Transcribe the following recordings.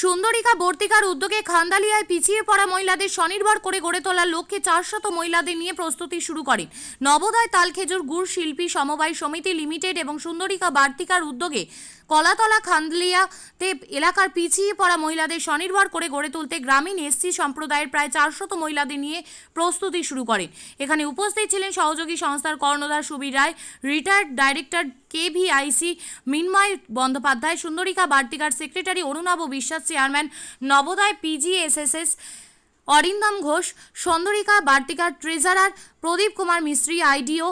সুন্দরিকা বর্তিকার উদ্যোগে খান্দালিয়ায় পিছিয়ে পড়া মহিলাদের স্বনির্ভর করে গড়ে তোলার লক্ষ্যে 400 মহিলাদের নিয়ে প্রস্তুতি শুরু করেন নবোদয় তালখেজুর গুড় শিল্পী সমবায় সমিতি লিমিটেড এবং সুন্দরিকা বার্তিকার উদ্যোগে কলাতলা খান্দালিয়াতে এলাকার পিছিয়ে পড়া মহিলাদের স্বনির্ভর করে গড়ে তুলতে গ্রামীণ এসসি সম্প্রদায়ের প্রায় 400 মহিলাদের নিয়ে প্রস্তুতি শুরু করেন। এখানে উপস্থিত ছিলেন সহযোগী সংস্থার কর্ণধার Subir Roy, retired director KVIC Minmoy Bandyopadhyay, Sundarika বার্তিকার secretary Arunabha Biswas, chairman Nabodoy PGSSS Arindam Ghosh, Sundarika বার্তিকার treasurer Pradip Kumar Mistri, IDO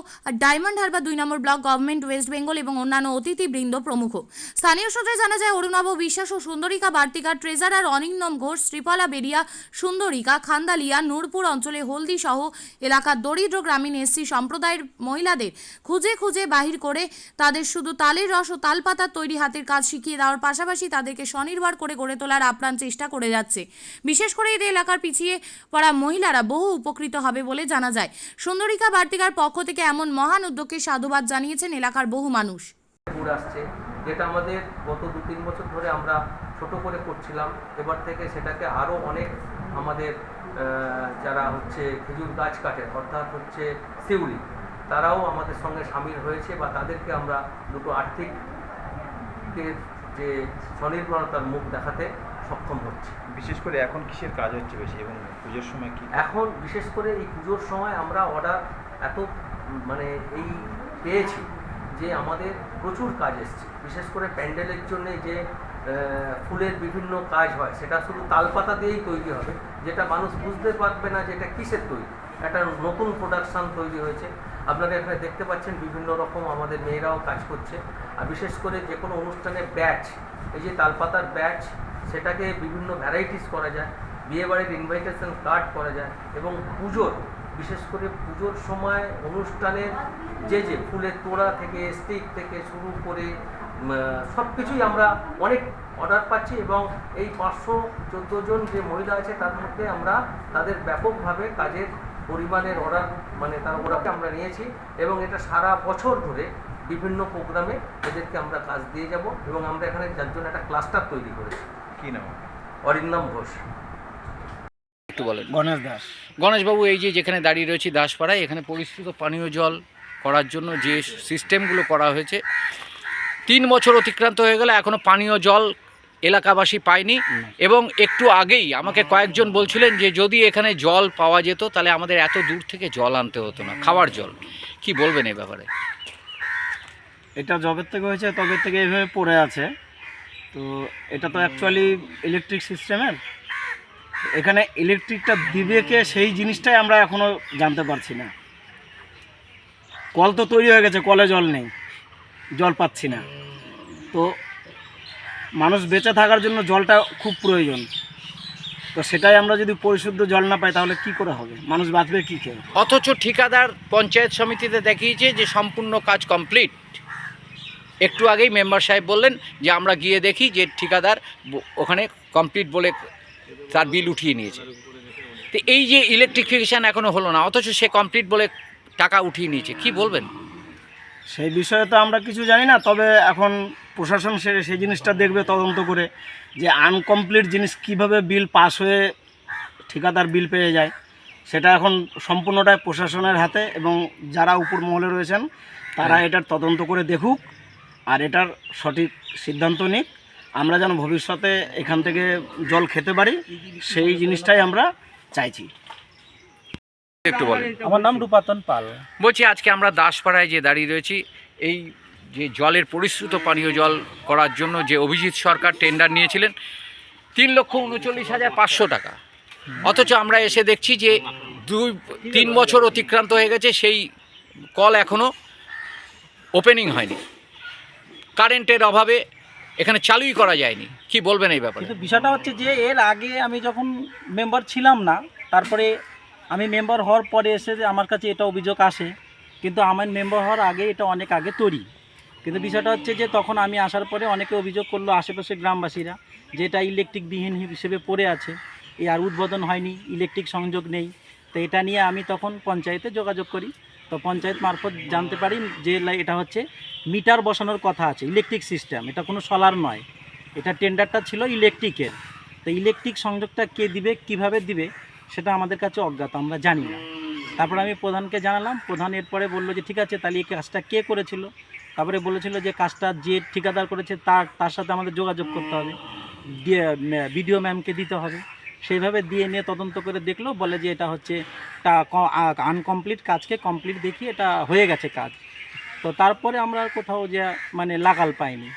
Diamond Harbour 2 number block government West Bengal এবং অন্যান্য অতিথিবৃন্দ প্রমুখ। স্থানীয় সূত্রে জানা যায় অরুণাভ বিশ্বাস ও সুন্দরিকা বার্তিকার ট্রেজারার অরিন্দম ঘোষ শ্রীপলা বেরিয়া সুন্দরিকা খান্দালিয়া নূরপুর অঞ্চলে হলদি সহ এলাকার দরিদ্র গ্রামীণ এসসি সম্প্রদায়ের মহিলাদের খুঁজে খুঁজে বাহির করে তাদের শুধু তালের রস ও তালপাতার তৈরি হাতের কাজ শিখিয়ে দেওয়ার পাশাপাশি তাদেরকে স্বনির্ভর করে গড়ে তোলার আপ্রাণ চেষ্টা করে যাচ্ছে। বিশেষ করে এদের এলাকার পিছিয়ে পড়া মহিলারা বহু উপকৃত হবে বলে জানা যায়। সুন্দরিকা বার্তিকার পক্ষ থেকে এমন মহান উদ্যোগকে সাধুবাদ জানিয়েছেন এলাকার বহু মানুষ। আসছে যেটা আমাদের গত 2-3 বছর ধরে আমরা ছোট করে করছিলাম, এবার থেকে সেটাকে আরও অনেক আমাদের যারা হচ্ছে খেজুর গাছ কাটে অর্থাৎ হচ্ছে শিউলি, তারাও আমাদের সঙ্গে সামিল হয়েছে বা তাদেরকে আমরা দুটো আর্থিক যে স্বনির্ভরতার মুখ দেখাতে সক্ষম হচ্ছে। বিশেষ করে এখন কিসের কাজ হচ্ছে বেশি এবং পুজোর সময় কি? এখন বিশেষ করে এই পুজোর সময় আমরা অর্ডার এত এই পেয়েছি যে আমাদের প্রচুর কাজ এসছে। বিশেষ করে প্যান্ডেলের জন্য যে ফুলের বিভিন্ন কাজ হয় সেটা শুধু তালপাতা দিয়েই তৈরি হবে, যেটা মানুষ বুঝতে পারবে না যেটা কিসের তৈরি। একটা নতুন প্রোডাকশান তৈরি হয়েছে, আপনারা এখানে দেখতে পাচ্ছেন বিভিন্ন রকম আমাদের মেয়েরাও কাজ করছে। আর বিশেষ করে যে কোনো অনুষ্ঠানে ব্যাচ, এই যে তালপাতার ব্যাচ, সেটাকে বিভিন্ন ভ্যারাইটিস করা যায়, বিয়েবাড়ির ইনভাইটেশন কার্ড করা যায় এবং পুজোর বিশেষ করে পুজোর সময় অনুষ্ঠানের যে ফুলের তোড়া থেকে স্টিক থেকে শুরু করে সব কিছুই আমরা অনেক অর্ডার পাচ্ছি এবং এই 514 জন যে মহিলা আছে তার মধ্যে আমরা তাদের ব্যাপকভাবে কাজের পরিমাণের অর্ডার ওরাকে আমরা নিয়েছি এবং এটা সারা বছর ধরে বিভিন্ন প্রোগ্রামে এদেরকে আমরা কাজ দিয়ে যাব এবং আমরা এখানে যার জন্য একটা ক্লাস্টার তৈরি করেছি। কি নাম? অরিন্দম ঘোষ। একটু বলেন। গণেশ দাস। গণেশবাবু, এই যে যেখানে দাঁড়িয়ে রয়েছি দাসপাড়ায়, এখানে পরিশ্রুত পানীয় জল করার জন্য যে সিস্টেমগুলো করা হয়েছে, 3 বছর অতিক্রান্ত হয়ে গেলে এখনও পানীয় জল এলাকাবাসী পায়নি এবং একটু আগেই আমাকে কয়েকজন বলছিলেন যে যদি এখানে জল পাওয়া যেত তাহলে আমাদের এত দূর থেকে জল আনতে হতো না, খাওয়ার জল। কি বলবেন এই ব্যাপারে? এটা যবের থেকে হয়েছে তবে থেকে এইভাবে পড়ে আছে। তো এটা তো অ্যাকচুয়ালি ইলেকট্রিক সিস্টেমের, এখানে ইলেকট্রিকটা দিবে কে সেই জিনিসটাই আমরা এখনও জানতে পারছি না। কল তো তৈরি হয়ে গেছে, কলে জল নেই, জল পাচ্ছি না। তো মানুষ বেঁচে থাকার জন্য জলটা খুব প্রয়োজন। তো সেটাই আমরা যদি পরিশুদ্ধ জল না পাই তাহলে কি করে হবে? মানুষ বাঁচবে কী খেয়ে? অথচ ঠিকাদার পঞ্চায়েত সমিতিতে দেখিয়েছে যে সম্পূর্ণ কাজ কমপ্লিট। একটু আগেই মেম্বার সাহেব বললেন যে আমরা গিয়ে দেখি যে ঠিকাদার ওখানে কমপ্লিট বলে তার বিল উঠিয়ে নিয়েছে। তো এই যে ইলেকট্রিফিকেশান এখনও হলো না, অথচ সে কমপ্লিট বলে টাকা উঠিয়ে নিয়েছে, কি বলবেন? সেই বিষয়ে তো আমরা কিছু জানি না, তবে এখন প্রশাসন সেই জিনিসটা দেখবে তদন্ত করে যে আনকমপ্লিট জিনিস কিভাবে বিল পাস হয়ে ঠিকাদার বিল পেয়ে যায়। সেটা এখন সম্পূর্ণটাই প্রশাসনের হাতে এবং যারা উপর মহলে রয়েছেন তারা এটার তদন্ত করে দেখুক আর এটার সঠিক সিদ্ধান্ত নিক। আমরা যেন ভবিষ্যতে এখান থেকে জল খেতে পারি সেই জিনিসটাই আমরা চাইছি। একটু বলেন। আমার নাম রূপাতন পাল। বলছি, আজকে আমরা দাসপাড়ায় যে দাঁড়িয়ে রয়েছি, এই যে জলের পরিশ্রুত পানীয় জল করার জন্য যে অভিজিৎ সরকার টেন্ডার নিয়েছিলেন 3,39,500 টাকা, অথচ আমরা এসে দেখছি যে 2-3 বছর অতিক্রান্ত হয়ে গেছে, সেই কল এখনও ওপেনিং হয়নি। কারেন্টের অভাবে এখানে চালুই করা যায়নি। কি বলবেন এই ব্যাপারে? কিন্তু বিষয়টা হচ্ছে যে এর আগে আমি যখন মেম্বার ছিলাম না, তারপরে আমি মেম্বার হওয়ার পরে এসে আমার কাছে এটা অভিযোগ আসে, কিন্তু আমার মেম্বার হওয়ার আগে এটা অনেক আগে তৈরি। কিন্তু বিষয়টা হচ্ছে যে তখন আমি আসার পরে অনেকে অভিযোগ করলো আশেপাশে গ্রামবাসীরা যে এটা ইলেকট্রিকবিহীন হিসেবে পড়ে আছে, এ আর উদ্বোধন হয়নি, ইলেকট্রিক সংযোগ নেই। তো এটা নিয়ে আমি তখন পঞ্চায়েতে যোগাযোগ করি। তো পঞ্চায়েত মারফত জানতে পারি যে এটা হচ্ছে মিটার বসানোর কথা আছে, ইলেকট্রিক সিস্টেম, এটা কোনো সোলার নয়। এটা টেন্ডারটা ছিল ইলেকট্রিকের। তো ইলেকট্রিক সংযোগটা কে দিবে, কিভাবে দিবে, সেটা আমাদের কাছে অজ্ঞাত, আমরা জানি না। তারপরে আমি প্রধানকে জানালাম, প্রধান এরপরে বললো যে ঠিক আছে, তাহলে এই কাজটা কে করেছিল। তারপরে বলেছিল যে কাজটা যে ঠিকাদার করেছে তার সাথে আমাদের যোগাযোগ করতে হবে, দিয়ে বিডিও ম্যামকে দিতে হবে। সেইভাবে দিয়ে নিয়ে তদন্ত করে দেখলো, বলে যে এটা হচ্ছে আনকমপ্লিট কাজকে কমপ্লিট দেখিয়ে এটা হয়ে গেছে কাজ। তো তারপরে আমরা আর কোথাও যে মানে লাগাল পাইনি।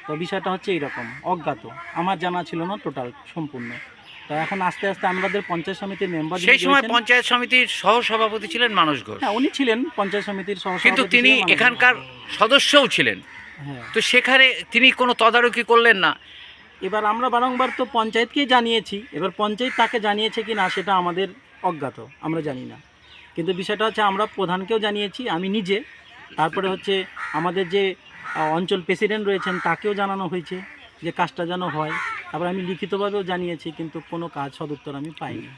তো বিষয়টা হচ্ছে এইরকম, অজ্ঞাত, আমার জানা ছিল না টোটাল সম্পূর্ণ। তো এখন আস্তে আস্তে আমাদের পঞ্চায়েত সমিতির মেম্বার, সেই সময় পঞ্চায়েত সমিতির সহসভাপতি ছিলেন মানস ঘোষ, হ্যাঁ উনি ছিলেন পঞ্চায়েত সমিতির সহসভাপতি, কিন্তু তিনি ছিলেন মানুষ। এখানকার সদস্যও ছিলেন। হ্যাঁ, তো সেখানে তিনি কোনো তদারকি করলেন না। এবার আমরা বারংবার তো পঞ্চায়েতকেই জানিয়েছি, এবার পঞ্চায়েত তাকে জানিয়েছে কি না সেটা আমাদের অজ্ঞাত, আমরা জানি না। কিন্তু বিষয়টা হচ্ছে আমরা প্রধানকেও জানিয়েছি, আমি নিজে, তারপরে হচ্ছে আমাদের যে অঞ্চল প্রেসিডেন্ট রয়েছেন তাকেও জানানো হয়েছে যে কাজটা যেন হয়। তারপর আমি লিখিতভাবেও জানিয়েছি, কিন্তু কোনো কাজ সদুত্তর আমি পাইনি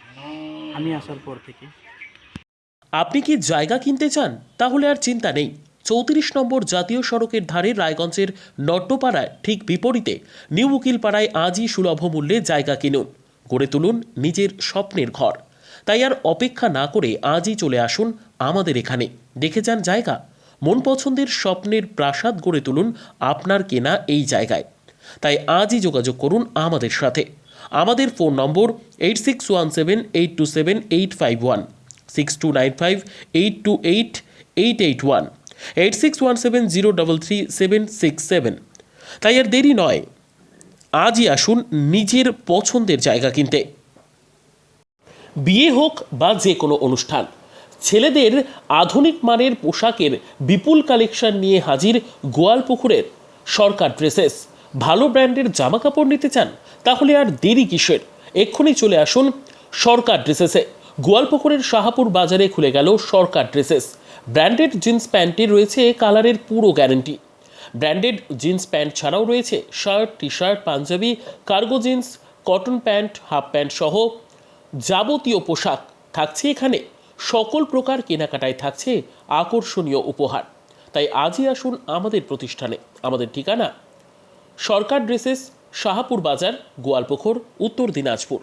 আমি আসার পর থেকে। আপনি কি জায়গা কিনতে চান? তাহলে আর চিন্তা নেই। 34 নম্বর জাতীয় সড়কের ধারে রায়গঞ্জের নট্টপাড়ায় ঠিক বিপরীতে নিউ উকিলপাড়ায় আজই সুলভ মূল্যে জায়গা কিনুন, গড়ে তুলুন নিজের স্বপ্নের ঘর। তাই আর অপেক্ষা না করে আজই চলে আসুন আমাদের এখানে, দেখে যান জায়গা। মন পছন্দের স্বপ্নের প্রাসাদ গড়ে তুলুন আপনার কেনা এই জায়গায়। তাই আজই যোগাযোগ করুন আমাদের সাথে। আমাদের ফোন নম্বর 8617827851, 6295828881, 8617033767। তাই আর দেরি নয়, আজই আসুন নিজের পছন্দের জায়গা কিনতে। বিয়ে হোক বা যে কোনো অনুষ্ঠান, ছেলেদের আধুনিক মানের পোশাকের বিপুল কালেকশন নিয়ে হাজির গোয়ালপুকুরের সরকার ড্রেসেস। ভালো ব্র্যান্ডের জামা কাপড় নিতে চান? তাহলে আর দেরি কিসের, এক্ষুনি চলে আসুন সরকার ড্রেসেসে। গোয়ালপুকুরের শাহাপুর বাজারে খুলে গেল সরকার ড্রেসেস। ব্র্যান্ডেড জিন্স প্যান্টে রয়েছে কালারের পুরো গ্যারেন্টি। ব্র্যান্ডেড জিন্স প্যান্ট ছাড়াও রয়েছে shirt, T shirt, panjabi, cargo jeans, cotton pant, half pant সহ যাবতীয় পোশাক থাকছে এখানে। সকল প্রকার কেনাকাটায় থাকছে আকর্ষণীয় উপহার। তাই আজই আসুন আমাদের প্রতিষ্ঠানে। আমাদের ঠিকানা সরকার ড্রেসেস, শাহাপুর বাজার, গোয়ালপুকুর, উত্তর দিনাজপুর।